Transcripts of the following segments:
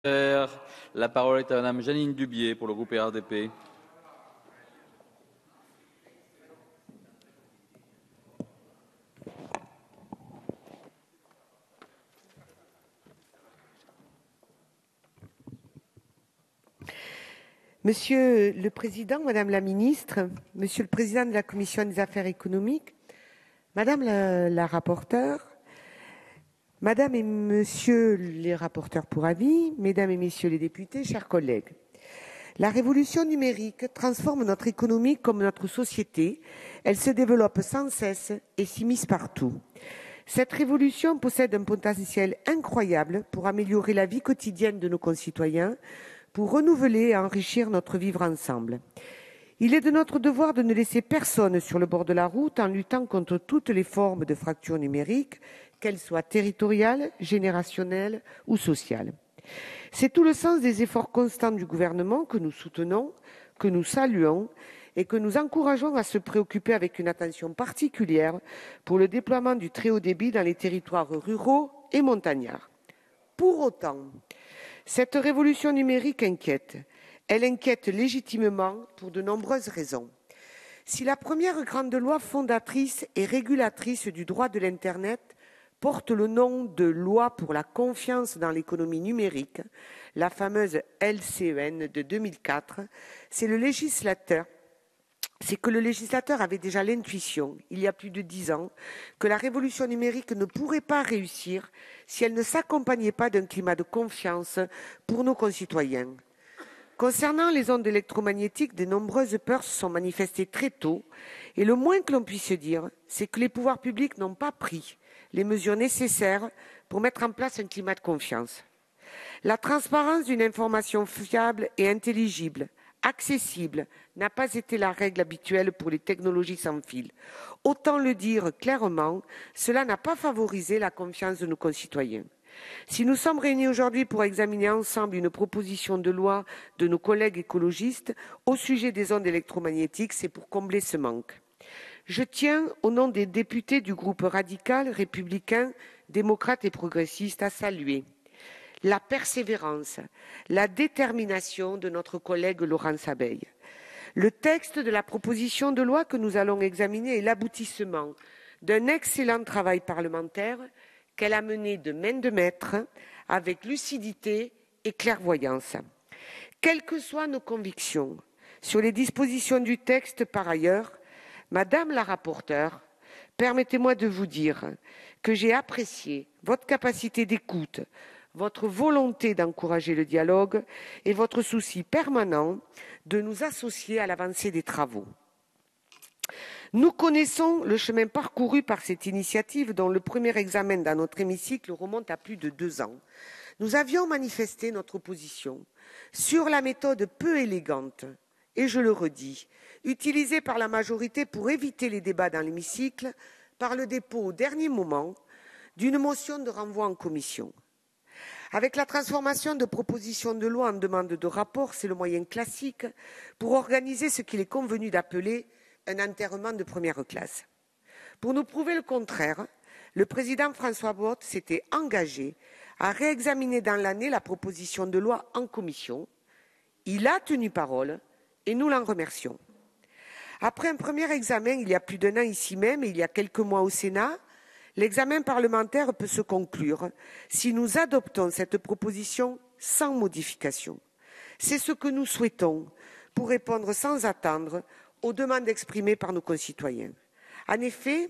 La parole est à Madame Jeanine Dubié pour le groupe RDP. Monsieur le Président, Madame la Ministre, Monsieur le Président de la Commission des Affaires économiques, Madame la rapporteure, Madame et Monsieur les rapporteurs pour avis, Mesdames et Messieurs les députés, chers collègues. La révolution numérique transforme notre économie comme notre société. Elle se développe sans cesse et s'immisce partout. Cette révolution possède un potentiel incroyable pour améliorer la vie quotidienne de nos concitoyens, pour renouveler et enrichir notre vivre ensemble. Il est de notre devoir de ne laisser personne sur le bord de la route en luttant contre toutes les formes de fracture numérique, qu'elles soient territoriales, générationnelles ou sociales. C'est tout le sens des efforts constants du gouvernement que nous soutenons, que nous saluons et que nous encourageons à se préoccuper avec une attention particulière pour le déploiement du très haut débit dans les territoires ruraux et montagnards. Pour autant, cette révolution numérique inquiète. Elle inquiète légitimement pour de nombreuses raisons. Si la première grande loi fondatrice et régulatrice du droit de l'Internet porte le nom de Loi pour la confiance dans l'économie numérique, la fameuse LCEN de 2004, c'est que le législateur avait déjà l'intuition, il y a plus de 10 ans, que la révolution numérique ne pourrait pas réussir si elle ne s'accompagnait pas d'un climat de confiance pour nos concitoyens. Concernant les ondes électromagnétiques, de nombreuses peurs se sont manifestées très tôt et le moins que l'on puisse dire, c'est que les pouvoirs publics n'ont pas pris les mesures nécessaires pour mettre en place un climat de confiance. La transparence d'une information fiable et intelligible, accessible, n'a pas été la règle habituelle pour les technologies sans fil. Autant le dire clairement, cela n'a pas favorisé la confiance de nos concitoyens. Si nous sommes réunis aujourd'hui pour examiner ensemble une proposition de loi de nos collègues écologistes au sujet des ondes électromagnétiques, c'est pour combler ce manque. Je tiens, au nom des députés du groupe radical, républicain, démocrate et progressiste, à saluer la persévérance, la détermination de notre collègue Laurence Abeille. Le texte de la proposition de loi que nous allons examiner est l'aboutissement d'un excellent travail parlementaire qu'elle a mené de main de maître avec lucidité et clairvoyance. Quelles que soient nos convictions sur les dispositions du texte par ailleurs, Madame la rapporteure, permettez-moi de vous dire que j'ai apprécié votre capacité d'écoute, votre volonté d'encourager le dialogue et votre souci permanent de nous associer à l'avancée des travaux. Nous connaissons le chemin parcouru par cette initiative dont le premier examen dans notre hémicycle remonte à plus de 2 ans. Nous avions manifesté notre opposition sur la méthode peu élégante, et je le redis, utilisée par la majorité pour éviter les débats dans l'hémicycle par le dépôt au dernier moment d'une motion de renvoi en commission. Avec la transformation de propositions de loi en demande de rapport, c'est le moyen classique pour organiser ce qu'il est convenu d'appeler un enterrement de première classe. Pour nous prouver le contraire, le président François Botte s'était engagé à réexaminer dans l'année la proposition de loi en commission. Il a tenu parole et nous l'en remercions. Après un premier examen il y a plus d'1 an ici même et il y a quelques mois au Sénat, l'examen parlementaire peut se conclure si nous adoptons cette proposition sans modification. C'est ce que nous souhaitons pour répondre sans attendre aux demandes exprimées par nos concitoyens. En effet,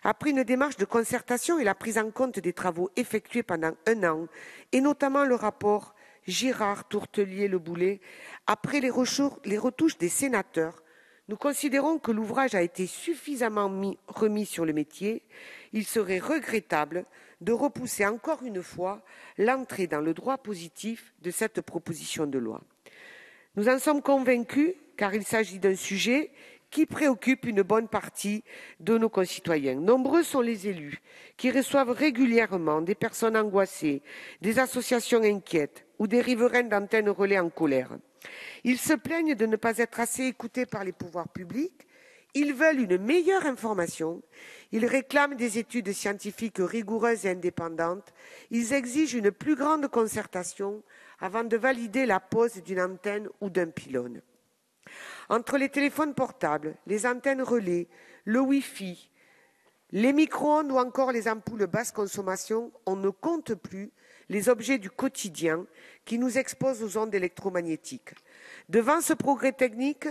après une démarche de concertation et la prise en compte des travaux effectués pendant 1 an, et notamment le rapport Girard, Tourtellier, Le Boulet, après les retouches des sénateurs, nous considérons que l'ouvrage a été suffisamment remis sur le métier. Il serait regrettable de repousser encore une fois l'entrée dans le droit positif de cette proposition de loi. Nous en sommes convaincus car il s'agit d'un sujet qui préoccupe une bonne partie de nos concitoyens. Nombreux sont les élus qui reçoivent régulièrement des personnes angoissées, des associations inquiètes ou des riverains d'antennes relais en colère. Ils se plaignent de ne pas être assez écoutés par les pouvoirs publics, ils veulent une meilleure information, ils réclament des études scientifiques rigoureuses et indépendantes, ils exigent une plus grande concertation avant de valider la pose d'une antenne ou d'un pylône. Entre les téléphones portables, les antennes relais, le Wi-Fi, les micro-ondes ou encore les ampoules basse consommation, on ne compte plus les objets du quotidien qui nous exposent aux ondes électromagnétiques. Devant ce progrès technique,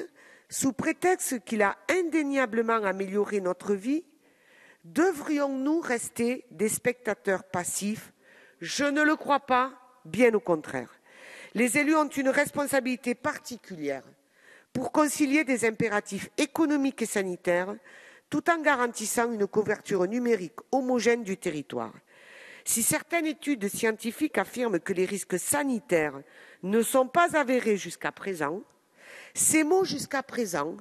sous prétexte qu'il a indéniablement amélioré notre vie, devrions-nous rester des spectateurs passifs? Je ne le crois pas, bien au contraire. Les élus ont une responsabilité particulière pour concilier des impératifs économiques et sanitaires tout en garantissant une couverture numérique homogène du territoire. Si certaines études scientifiques affirment que les risques sanitaires ne sont pas avérés jusqu'à présent, ces mots « jusqu'à présent »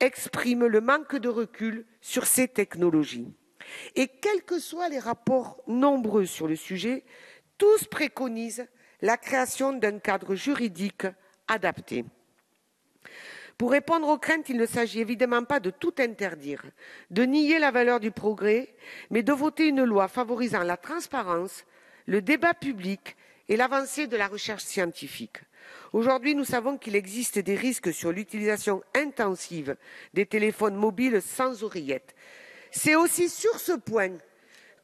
expriment le manque de recul sur ces technologies. Et quels que soient les rapports nombreux sur le sujet, tous préconisent la création d'un cadre juridique adapté. Pour répondre aux craintes, il ne s'agit évidemment pas de tout interdire, de nier la valeur du progrès, mais de voter une loi favorisant la transparence, le débat public et l'avancée de la recherche scientifique. Aujourd'hui, nous savons qu'il existe des risques sur l'utilisation intensive des téléphones mobiles sans oreillette. C'est aussi sur ce point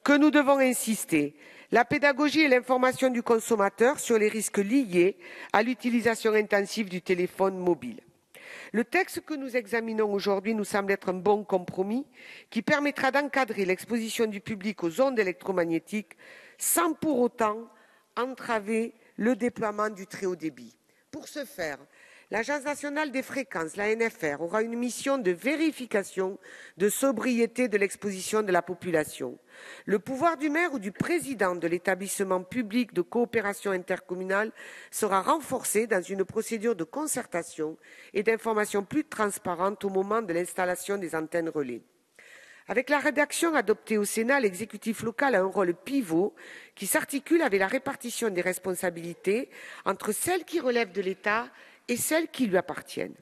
que nous devons insister. La pédagogie et l'information du consommateur sur les risques liés à l'utilisation intensive du téléphone mobile. Le texte que nous examinons aujourd'hui nous semble être un bon compromis qui permettra d'encadrer l'exposition du public aux ondes électromagnétiques sans pour autant entraver le déploiement du très haut débit. Pour ce faire, l'Agence nationale des fréquences, l'ANFR, aura une mission de vérification de sobriété de l'exposition de la population. Le pouvoir du maire ou du président de l'établissement public de coopération intercommunale sera renforcé dans une procédure de concertation et d'information plus transparente au moment de l'installation des antennes relais. Avec la rédaction adoptée au Sénat, l'exécutif local a un rôle pivot qui s'articule avec la répartition des responsabilités entre celles qui relèvent de l'État et celles qui lui appartiennent.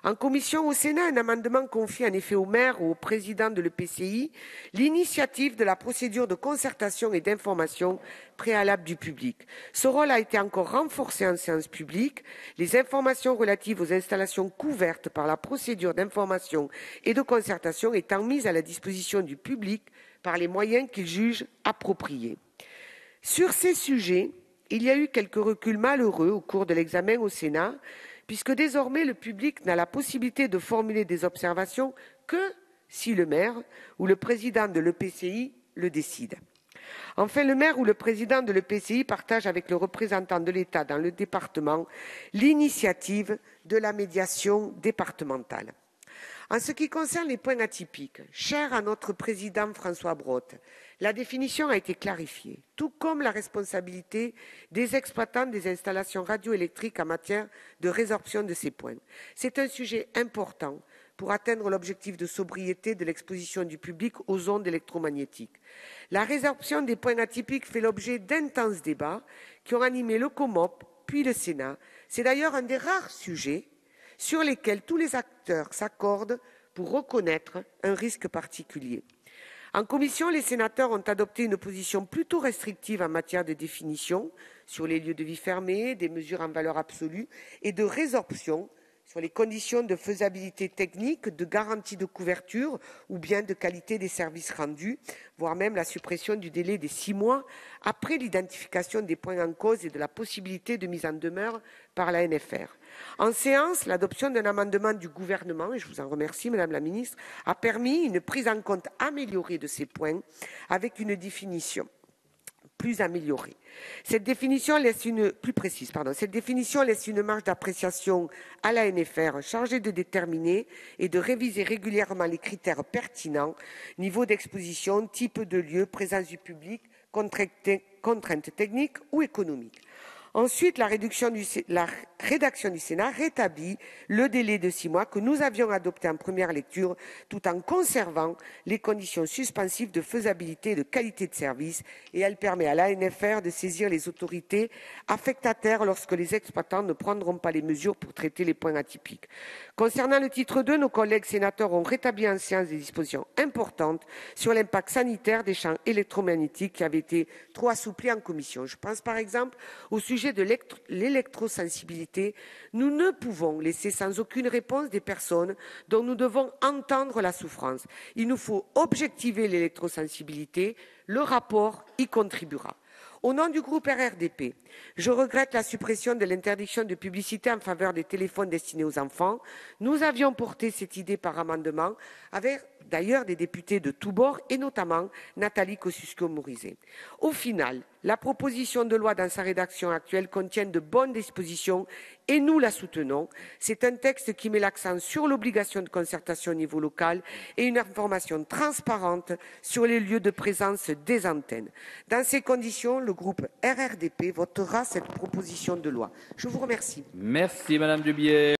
En commission au Sénat, un amendement confie en effet au maire ou au président de l'EPCI l'initiative de la procédure de concertation et d'information préalable du public. Ce rôle a été encore renforcé en séance publique, les informations relatives aux installations couvertes par la procédure d'information et de concertation étant mises à la disposition du public par les moyens qu'il juge appropriés. Sur ces sujets, il y a eu quelques reculs malheureux au cours de l'examen au Sénat, puisque désormais le public n'a la possibilité de formuler des observations que si le maire ou le président de l'EPCI le décide. Enfin, le maire ou le président de l'EPCI partage avec le représentant de l'État dans le département l'initiative de la médiation départementale. En ce qui concerne les points atypiques, chers à notre président François Brottes, la définition a été clarifiée, tout comme la responsabilité des exploitants des installations radioélectriques en matière de résorption de ces points. C'est un sujet important pour atteindre l'objectif de sobriété de l'exposition du public aux ondes électromagnétiques. La résorption des points atypiques fait l'objet d'intenses débats qui ont animé le COMOP puis le Sénat. C'est d'ailleurs un des rares sujets sur lesquels tous les acteurs s'accordent pour reconnaître un risque particulier. En commission, les sénateurs ont adopté une position plutôt restrictive en matière de définition sur les lieux de vie fermés, des mesures en valeur absolue et de résorption sur les conditions de faisabilité technique, de garantie de couverture ou bien de qualité des services rendus, voire même la suppression du délai des 6 mois après l'identification des points en cause et de la possibilité de mise en demeure par l'ANFR. En séance, l'adoption d'un amendement du gouvernement, et je vous en remercie Madame la Ministre, a permis une prise en compte améliorée de ces points avec une définition plus améliorée. Cette définition laisse une marge d'appréciation à l'ANFR chargée de déterminer et de réviser régulièrement les critères pertinents, niveau d'exposition, type de lieu, présence du public, contraintes techniques ou économiques. Ensuite, la rédaction du Sénat rétablit le délai de 6 mois que nous avions adopté en première lecture, tout en conservant les conditions suspensives de faisabilité et de qualité de service, et elle permet à l'ANFR de saisir les autorités affectataires lorsque les exploitants ne prendront pas les mesures pour traiter les points atypiques. Concernant le titre 2, nos collègues sénateurs ont rétabli en séance des dispositions importantes sur l'impact sanitaire des champs électromagnétiques qui avaient été trop assouplis en commission. Je pense par exemple au sujet sujet de l'électrosensibilité, nous ne pouvons laisser sans aucune réponse des personnes dont nous devons entendre la souffrance. Il nous faut objectiver l'électrosensibilité. Le rapport y contribuera. Au nom du groupe RRDP, je regrette la suppression de l'interdiction de publicité en faveur des téléphones destinés aux enfants. Nous avions porté cette idée par amendement avec d'ailleurs des députés de tous bords et notamment Nathalie Kosciusko-Morizet. Au final, la proposition de loi dans sa rédaction actuelle contient de bonnes dispositions et nous la soutenons. C'est un texte qui met l'accent sur l'obligation de concertation au niveau local et une information transparente sur les lieux de présence des antennes. Dans ces conditions, le groupe RRDP votera cette proposition de loi. Je vous remercie. Merci Madame Dubié.